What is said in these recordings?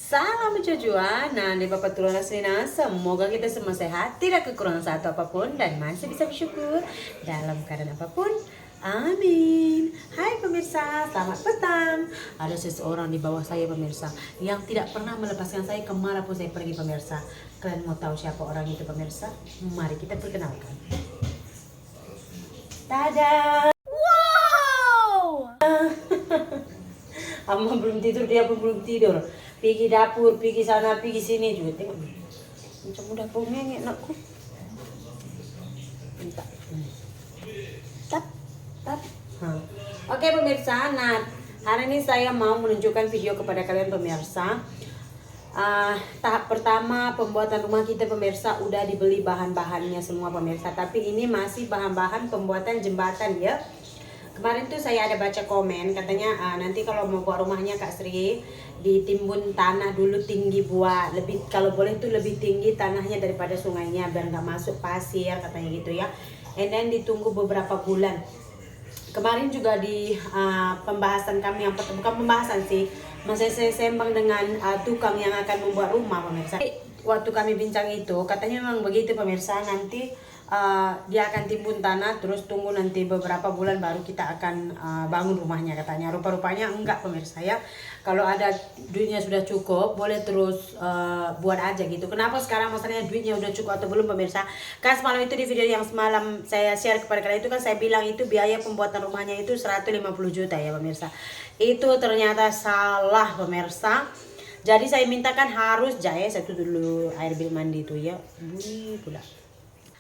Salam cucuan, nah di Bapak Tuhan Asrina, semoga kita semua sehat, tidak kekurangan satu apapun, dan masih bisa bersyukur dalam keadaan apapun. Amin. Hai pemirsa, selamat petang. Ada seseorang di bawah saya pemirsa, yang tidak pernah melepaskan saya kemanapun saya pergi pemirsa. Kalian mau tahu siapa orang itu pemirsa? Mari kita perkenalkan. Tada! Wow! Amma belum tidur, dia pun belum tidur. Pergi dapur, pergi sana, pergi sini juga. Tengok macam udah bongeng anakku. Minta. Tap, tap. Oke pemirsa, nah hari ini saya mau menunjukkan video kepada kalian pemirsa. Tahap pertama pembuatan rumah kita pemirsa udah dibeli bahan-bahannya semua pemirsa. Tapi ini masih bahan-bahan pembuatan jembatan ya. Kemarin tuh saya ada baca komen katanya nanti kalau mau buat rumahnya Kak Sri ditimbun tanah dulu tinggi, buat lebih, kalau boleh tuh lebih tinggi tanahnya daripada sungainya biar nggak masuk pasir katanya gitu ya. And then ditunggu beberapa bulan. Kemarin juga di pembahasan kami yang bukan pembahasan sih, masih saya sembang dengan tukang yang akan membuat rumah pemirsa. Waktu kami bincang itu katanya memang begitu pemirsa, nanti dia akan timbun tanah terus tunggu nanti beberapa bulan baru kita akan bangun rumahnya katanya. Rupa-rupanya enggak pemirsa ya, kalau ada duitnya sudah cukup boleh terus buat aja gitu. Kenapa sekarang masalahnya duitnya udah cukup atau belum pemirsa? Kan semalam itu di video yang semalam saya share kepada kalian itu kan saya bilang itu biaya pembuatan rumahnya itu 150 juta ya pemirsa. Itu ternyata salah pemirsa. Jadi saya mintakan harus saya tuh dulu air bilik mandi itu ya. Bunyi pula.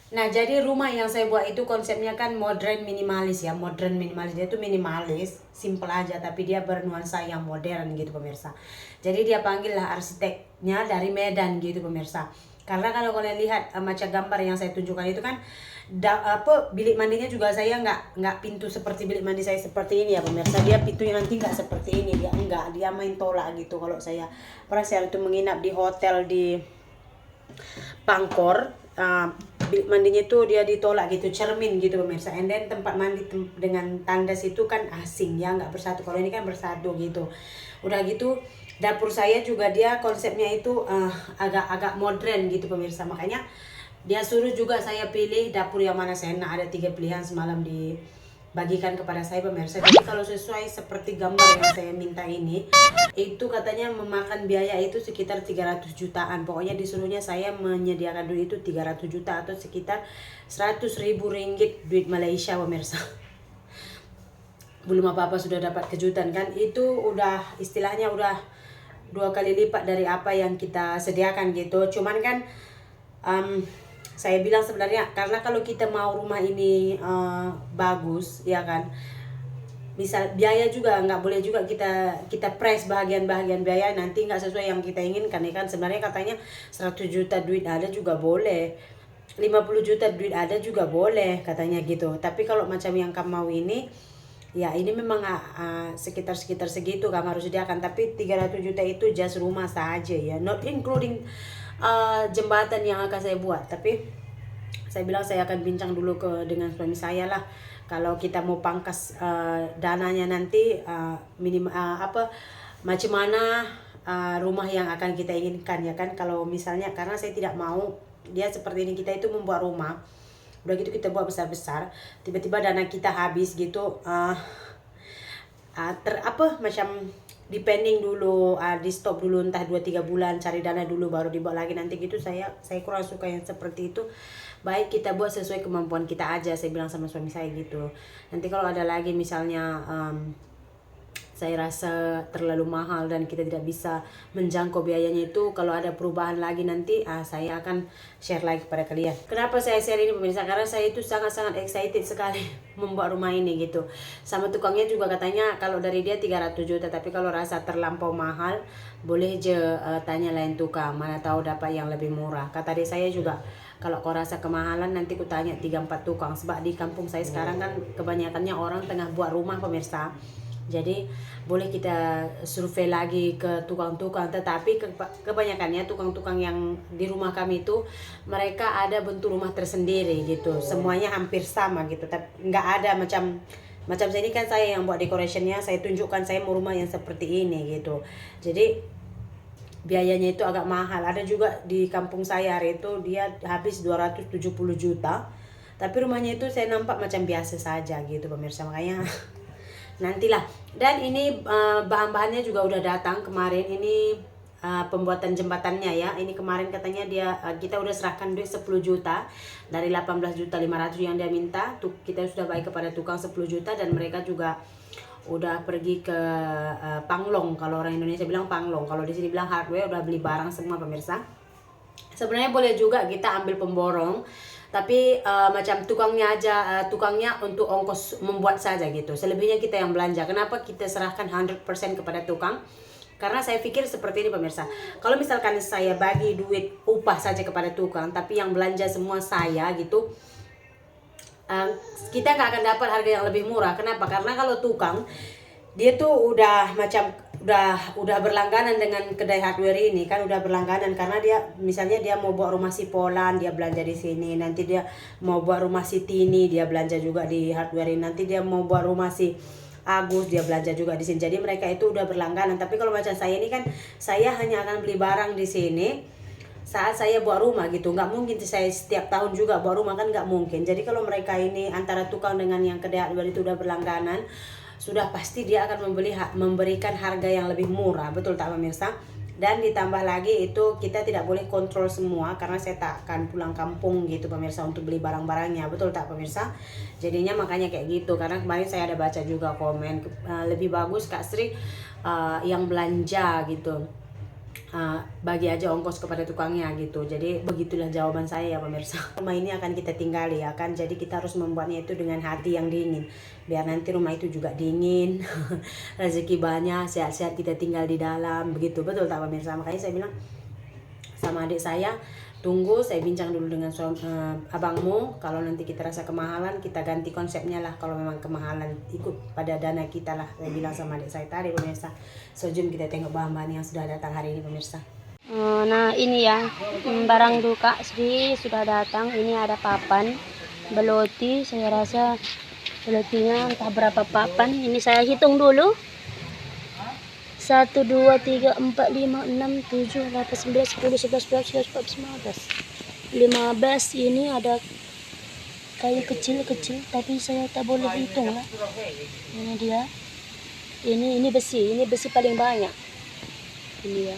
Nah jadi rumah yang saya buat itu konsepnya kan modern minimalis ya. Modern minimalis, dia tuh minimalis, simple aja, tapi dia bernuansa yang modern gitu pemirsa. Jadi dia panggil lah arsiteknya dari Medan gitu pemirsa. Karena kalau kalian lihat macam gambar yang saya tunjukkan itu kan bilik mandinya juga saya nggak pintu seperti bilik mandi saya seperti ini ya pemirsa. Dia pintunya nanti nggak seperti ini, dia main tolak gitu. Kalau saya pernah itu menginap di hotel di Pangkor, bilik mandinya itu dia ditolak gitu, cermin gitu pemirsa. And then tempat mandi dengan tandas itu kan asing ya, nggak bersatu. Kalau ini kan bersatu gitu. Udah gitu dapur saya juga dia konsepnya itu agak modern gitu pemirsa. Makanya dia suruh juga saya pilih dapur yang mana saya ada 3 pilihan semalam dibagikan kepada saya pemirsa. Jadi kalau sesuai seperti gambar yang saya minta ini, itu katanya memakan biaya itu sekitar 300 jutaan. Pokoknya disuruhnya saya menyediakan duit itu 300 juta atau sekitar 100.000 ringgit duit Malaysia pemirsa. Belum apa-apa sudah dapat kejutan kan. Itu udah istilahnya udah 2 kali lipat dari apa yang kita sediakan gitu. Cuman kan saya bilang sebenarnya karena kalau kita mau rumah ini bagus ya kan, misal biaya juga nggak boleh juga kita press bahagian biaya nanti nggak sesuai yang kita inginkan ya kan. Sebenarnya katanya 100 juta duit ada juga boleh, 50 juta duit ada juga boleh katanya gitu. Tapi kalau macam yang kamu mau ini ya ini memang sekitar segitu kamu harus sediakan. Tapi 300 juta itu just rumah saja ya, not including jembatan yang akan saya buat. Tapi saya bilang saya akan bincang dulu dengan suami saya lah, kalau kita mau pangkas dananya nanti macam mana rumah yang akan kita inginkan ya kan. Kalau misalnya karena saya tidak mau dia seperti ini, kita itu membuat rumah udah gitu kita buat besar-besar, tiba-tiba dana kita habis gitu, macam depending dulu, di stop dulu entah 2-3 bulan, cari dana dulu baru dibuat lagi nanti gitu. Saya kurang suka yang seperti itu. Baik kita buat sesuai kemampuan kita aja, saya bilang sama suami saya gitu. Nanti kalau ada lagi misalnya saya rasa terlalu mahal dan kita tidak bisa menjangkau biayanya, itu kalau ada perubahan lagi nanti saya akan share lagi kepada kalian. Kenapa saya share ini pemirsa? Karena saya itu sangat-sangat excited sekali membuat rumah ini gitu. Sama tukangnya juga katanya kalau dari dia 300 juta, tapi kalau rasa terlampau mahal boleh tanya lain tukang, mana tahu dapat yang lebih murah. Kata dia saya juga, kalau kau rasa kemahalan nanti ku tanya 3-4 tukang. Sebab di kampung saya sekarang kan kebanyakannya orang tengah buat rumah pemirsa. Jadi boleh kita survei lagi ke tukang-tukang, tetapi kebanyakannya tukang-tukang yang di rumah kami itu mereka ada bentuk rumah tersendiri gitu. Semuanya hampir sama gitu. Tapi nggak ada macam saya ini kan saya yang buat decorationnya, saya tunjukkan saya mau rumah yang seperti ini gitu. Jadi biayanya itu agak mahal. Ada juga di kampung saya hari itu dia habis 270 juta. Tapi rumahnya itu saya nampak macam biasa saja gitu pemirsa, makanya nantilah. Dan ini bahan-bahannya juga udah datang kemarin. Ini pembuatan jembatannya ya. Ini kemarin katanya dia kita udah serahkan duit 10 juta dari 18.500.000 yang dia minta. Kita sudah baik kepada tukang 10 juta dan mereka juga udah pergi ke Panglong. Kalau orang Indonesia bilang Panglong, kalau di sini bilang hardware, udah beli barang semua pemirsa. Sebenarnya boleh juga kita ambil pemborong, tapi macam tukangnya aja, tukangnya untuk ongkos membuat saja gitu. Selebihnya kita yang belanja. Kenapa kita serahkan 100% kepada tukang? Karena saya pikir seperti ini pemirsa. Kalau misalkan saya bagi duit upah saja kepada tukang, tapi yang belanja semua saya gitu, kita nggak akan dapat harga yang lebih murah. Kenapa? Karena kalau tukang dia tuh udah macam udah berlangganan dengan kedai hardware ini kan, udah berlangganan karena dia misalnya dia mau buat rumah si Polan, dia belanja di sini. Nanti dia mau buat rumah si Tini, dia belanja juga di hardware ini. Nanti dia mau buat rumah si Agus, dia belanja juga di sini. Jadi mereka itu udah berlangganan. Tapi kalau macam saya ini kan, saya hanya akan beli barang di sini saat saya buat rumah gitu. Nggak mungkin saya setiap tahun juga buat rumah, kan nggak mungkin. Jadi kalau mereka ini antara tukang dengan yang kedai hardware itu udah berlangganan, sudah pasti dia akan memberikan harga yang lebih murah, betul tak pemirsa? Dan ditambah lagi itu kita tidak boleh kontrol semua karena saya tak akan pulang kampung gitu pemirsa untuk beli barang-barangnya, betul tak pemirsa? Jadinya makanya kayak gitu. Karena kemarin saya ada baca juga komen lebih bagus Kak Sri yang belanja gitu, bagi aja ongkos kepada tukangnya gitu. Jadi begitulah jawaban saya ya pemirsa. Rumah ini akan kita tinggali ya kan, jadi kita harus membuatnya itu dengan hati yang dingin, biar nanti rumah itu juga dingin rezeki banyak, sehat-sehat kita tinggal di dalam, begitu, betul tak pemirsa? Makanya saya bilang sama adik saya, tunggu saya bincang dulu dengan abangmu. Kalau nanti kita rasa kemahalan, kita ganti konsepnya lah. Kalau memang kemahalan, ikut pada dana kita lah, saya bilang sama adik saya tadi pemirsa. So jom kita tengok bahan-bahan yang sudah datang hari ini pemirsa. Nah ini ya barang duka Sri sudah datang. Ini ada papan beloti, saya rasa belotinya entah berapa papan. Ini saya hitung dulu. 1, 2, 3, 4, 5, 6, 7, 8, 9, 10, 11, 12, 13, 14, 15. Ini ada kayu kecil-kecil, tapi saya tak boleh hitung lah. Ini dia. Ini besi paling banyak. Ini ya.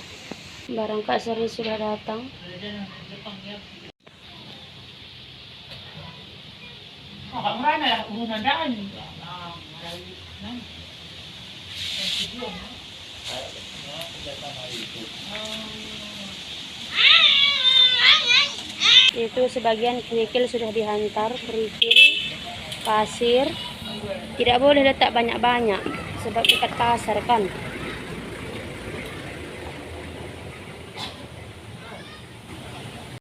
Barang Kak Sri sudah datang. Itu sebagian kerikil sudah dihantar, kerikil, pasir. Tidak boleh letak banyak-banyak sebab dekat pasar kan.